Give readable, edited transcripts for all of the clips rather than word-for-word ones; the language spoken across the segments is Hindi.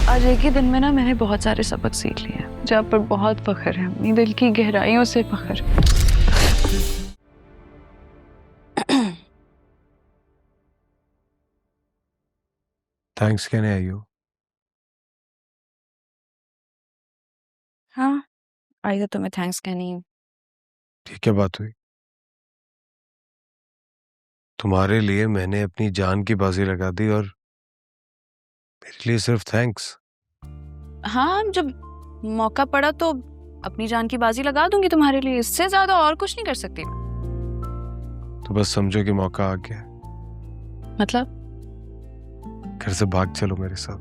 आज एक ही दिन में ना मैंने बहुत सारे सबक सीख लिए हैं। मुझे आप पर बहुत फख्र है, अपनी दिल की गहराइयों से फख्र। थैंक्स कहने आई हो? हाँ, आई तो तुम्हें थैंक्स कहनी है। ठीक, क्या बात हुई? तुम्हारे लिए मैंने अपनी जान की बाजी लगा दी और मेरे लिए सिर्फ थैंक्स? हाँ, जब मौका पड़ा तो अपनी जान की बाजी लगा दूंगी तुम्हारे लिए, इससे ज्यादा और कुछ नहीं कर सकती। तो बस समझो कि मौका आ गया। मतलब? घर से भाग चलो मेरे साथ,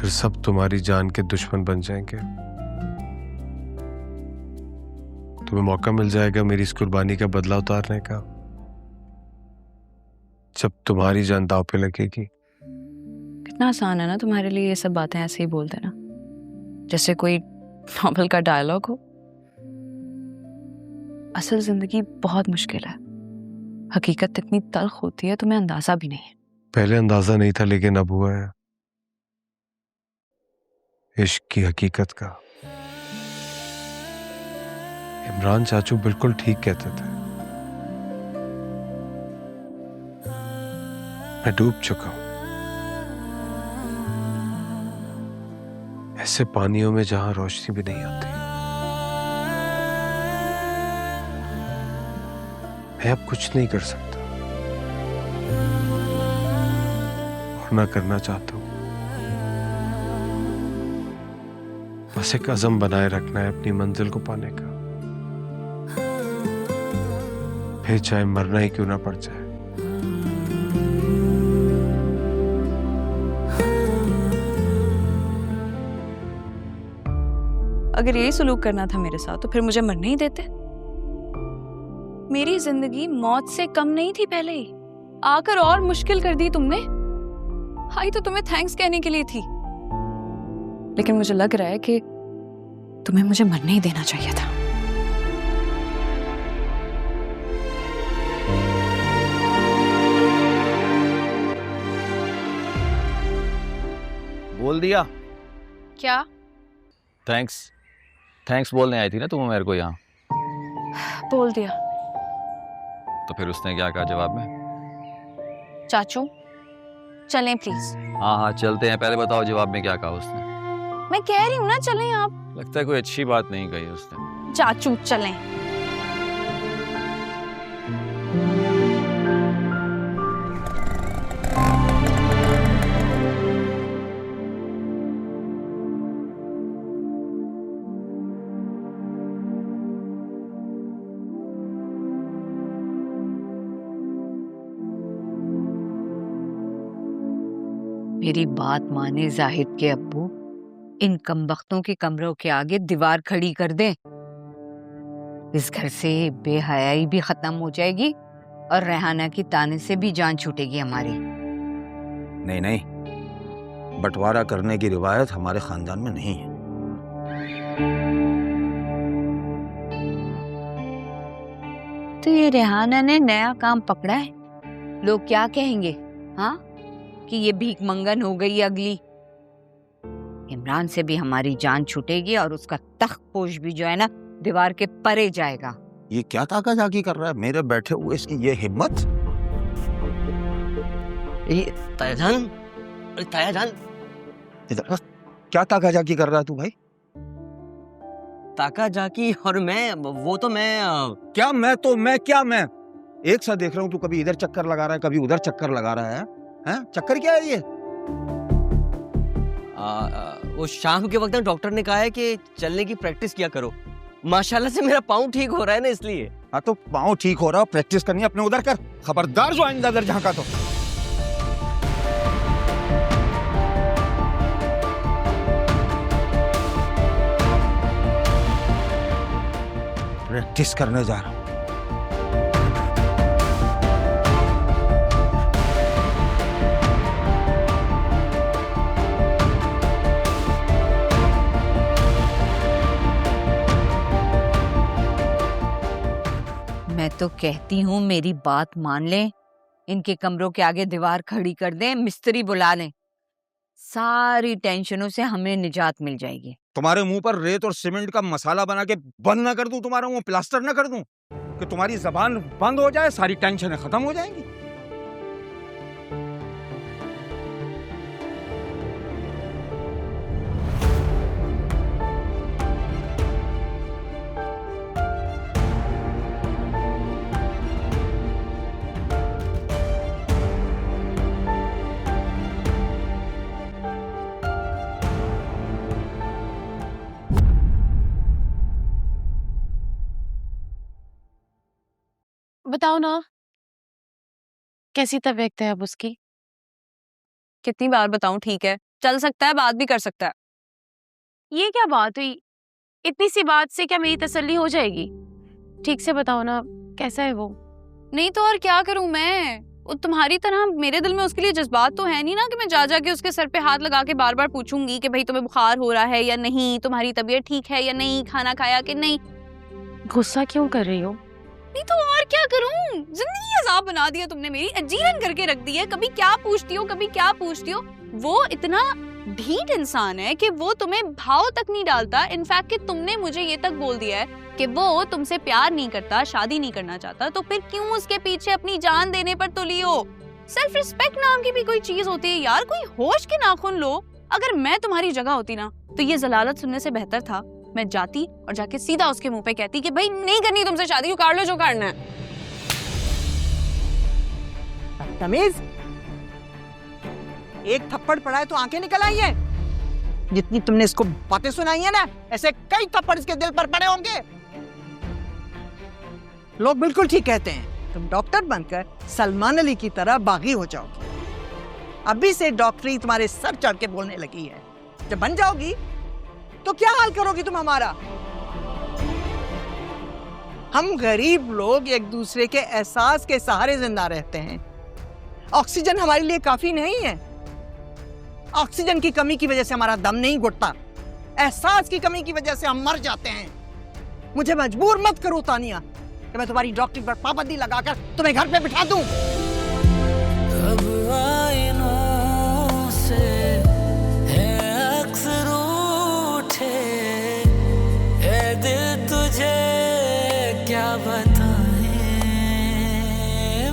फिर सब तुम्हारी जान के दुश्मन बन जाएंगे। तुम्हें मौका मिल जाएगा मेरी इस कुर्बानी का बदला उतारने का, जब तुम्हारी जान दांव पे लगेगी। कितना आसान है ना तुम्हारे लिए ये सब बातें ऐसे ही बोल देना, जैसे कोई नॉवल का डायलॉग हो। असल जिंदगी बहुत मुश्किल है, हकीकत इतनी तल्ख होती है तुम्हें अंदाजा भी नहीं है। पहले अंदाजा नहीं था, लेकिन अब हुआ है इश्क की हकीकत का। इमरान चाचू बिल्कुल ठीक कहते थे, मैं डूब चुका हूं ऐसे पानियों में जहां रोशनी भी नहीं आती। मैं अब कुछ नहीं कर सकता और ना करना चाहता हूं। बस एक अज़म बनाए रखना है अपनी मंजिल को पाने का, फिर चाहे मरना ही क्यों ना पड़ जाए। अगर यही सलूक करना था मेरे साथ तो फिर मुझे मरने ही देते। मेरी जिंदगी मौत से कम नहीं थी पहले ही, आकर और मुश्किल कर दी तुमने। आई तो तुम्हें थैंक्स कहने के लिए थी, लेकिन मुझे लग रहा है कि तुम्हें मुझे मरने ही देना चाहिए था। बोल दिया? क्या? थैंक्स थैंक्स बोलने आई थी ना तुम मेरे को यहाँ? बोल दिया। तो फिर उसने क्या कहा जवाब में? चाचू चलें प्लीज। हाँ हाँ चलते हैं, पहले बताओ जवाब में क्या कहा उसने? मैं कह रही हूँ ना चलें आप। लगता है कोई अच्छी बात नहीं कही उसने। चाचू चलें। मेरी बात माने जाहिद के अब्बू, इन कमबख्तों के कमरों के आगे दीवार खड़ी कर दे। इस घर से बेहयाई भी खत्म हो जाएगी और रेहाना की ताने से भी जान छूटेगी हमारी। नहीं नहीं, बंटवारा करने की रिवायत हमारे खानदान में नहीं है। तो ये रेहाना ने नया काम पकड़ा है, लोग क्या कहेंगे? हाँ, कि ये भीख मंगन हो गई अगली। इमरान से भी हमारी जान छूटेगी और उसका तख्त पोश भी जो है ना दीवार के परे जाएगा। ये क्या ताका जाकी कर रहा है मेरे बैठे हुए, इसकी ये हिम्मत। तायाजान, तायाजान, क्या ताका जाकी कर रहा है तू भाई? ताका जाकी और मैं, वो तो मैं क्या मैं तो मैं क्या मैं एक सा देख रहा हूँ, तू कभी इधर चक्कर लगा रहा है कभी उधर चक्कर लगा रहा है। हैं? चक्कर क्या है ये? वो शाम के वक्त ना डॉक्टर ने कहा है कि चलने की प्रैक्टिस किया करो। माशाल्लाह से मेरा पाँव ठीक हो रहा है ना, इसलिए। हाँ तो पाँव ठीक हो रहा, प्रैक्टिस करनी है अपने उधर कर, खबरदार जो आइंदा इधर झांका तो। प्रैक्टिस करने जा रहा हूँ। मैं तो कहती हूँ मेरी बात मान लें, इनके कमरों के आगे दीवार खड़ी कर दें, मिस्त्री बुला लें, सारी टेंशनों से हमें निजात मिल जाएगी। तुम्हारे मुंह पर रेत और सीमेंट का मसाला बना के बंद ना कर दूं, तुम्हारा मुंह प्लास्टर ना कर दूं कि तुम्हारी जबान बंद हो जाए, सारी टेंशनें खत्म हो जाएंगी। बताओ ना, कैसी तबीयत है अब उसकी? कितनी बार बताऊं? ठीक है, चल सकता है, बात भी कर सकता है। ये क्या बात हुई? इतनी सी बात से क्या मेरी तसल्ली हो जाएगी? ठीक से बताओ ना, कैसा है वो? नहीं तो और क्या करूं मैं? वो तुम्हारी तरह मेरे दिल में उसके लिए जज्बात तो है नहीं ना कि मैं जा के उसके सर पे हाथ लगा के बार बार पूछूंगी कि भाई तुम्हें बुखार हो रहा है या नहीं, तुम्हारी तबीयत ठीक है या नहीं, खाना खाया कि नहीं। गुस्सा क्यों कर रही हो? नहीं तो और क्या करूं? जिंदगी अजाब बना दिया तुमने, मेरी अजीरन करके रख दी है। कभी क्या पूछती हो, कभी क्या पूछती हो। वो इतना ढीठ इंसान है कि वो तुम्हें भाव तक नहीं डालता। इनफैक्ट कि तुमने मुझे ये तक बोल दिया है कि वो तुमसे प्यार नहीं करता, शादी नहीं करना चाहता, तो फिर क्यों उसके पीछे अपनी जान देने पर तुली हो? सेल्फ रिस्पेक्ट नाम की भी कोई चीज होती है यार, कोई होश के नाखून लो। अगर मैं तुम्हारी जगह होती ना तो ये जलालत सुनने से बेहतर था मैं जाती और जाके सीधा उसके मुंह पे कहती कि भाई नहीं करनी तुमसे शादी, उखाड़ लो जो काटना है। तमीज, एक थप्पड़ पड़ा है तो आंखें निकल आई हैं। जितनी तुमने इसको बातें सुनाई है ना, ऐसे कई थप्पड़ इसके दिल पर पड़े होंगे। लोग बिल्कुल ठीक कहते हैं, तुम डॉक्टर बनकर सलमान अली की तरह बागी हो जाओगी। अभी से डॉक्टरी तुम्हारे सर चढ़ के बोलने लगी है। जब बन जाओगी तो क्या हाल करोगी तुम हमारा? हम गरीब लोग एक दूसरे के एहसास के सहारे जिंदा रहते हैं। ऑक्सीजन हमारे लिए काफी नहीं है। ऑक्सीजन की कमी की वजह से हमारा दम नहीं घुटता, एहसास की कमी की वजह से हम मर जाते हैं। मुझे मजबूर मत करो तानिया कि मैं तुम्हारी डॉक्टरी पर पाबंदी लगाकर तुम्हें घर पे बिठा दूं। तुझे क्या बताएं,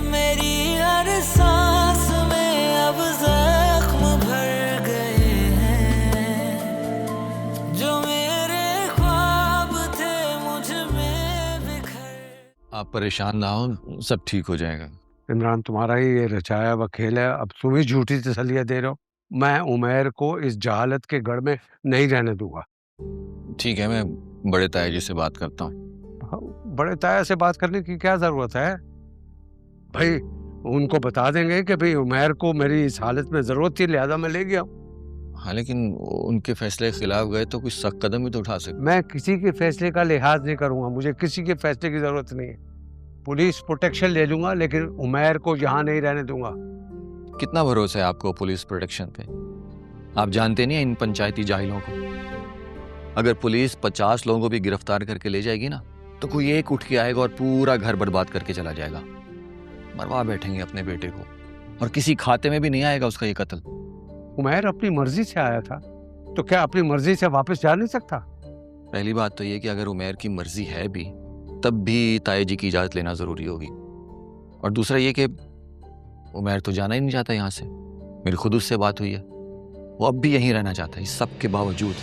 मेरी हर सांस में अब जख्म भर गए हैं, जो मेरे ख्वाब थे मुझ में बिखर। आप परेशान ना हो, सब ठीक हो जाएगा। इमरान, तुम्हारा ही ये रचाया हुआ खेल है। अब तुम ही झूठी तसल्लियां दे रहे हो। मैं उमैर को इस जहालत के गढ़ में नहीं रहने दूंगा। ठीक है, मैं बड़े ताया जी से बात करता हूँ। बड़े ताया से बात करने की क्या जरूरत है भाई? उनको बता देंगे कि भाई उमैर को मेरी इस हालत में जरूरत थी, लिहाजा मैं ले गया। हाँ, लेकिन उनके फैसले के खिलाफ गए तो कुछ सख्त कदम भी तो उठा सकते। मैं किसी के फैसले का लिहाज नहीं करूंगा, मुझे किसी के फैसले की जरूरत नहीं है। पुलिस प्रोटेक्शन ले लूंगा लेकिन उमैर को यहाँ नहीं रहने दूंगा। कितना भरोसा है आपको पुलिस प्रोटेक्शन पे? आप जानते नहीं हैं इन पंचायती जाहिलों को। अगर पुलिस 50 लोगों को भी गिरफ्तार करके ले जाएगी ना तो कोई एक उठ के आएगा और पूरा घर बर्बाद करके चला जाएगा। मरवा बैठेंगे अपने बेटे को और किसी खाते में भी नहीं आएगा उसका ये कत्ल। उमैर अपनी मर्जी से आया था तो क्या अपनी मर्जी से वापस जा नहीं सकता? पहली बात तो ये कि अगर उमैर की मर्जी है भी तब भी ताए जी की इजाजत लेना जरूरी होगी। और दूसरा ये कि उमैर तो जाना ही नहीं चाहता यहाँ से। मेरी खुद उससे बात हुई है, वो अब भी यहीं रहना चाहता है इस सब के बावजूद।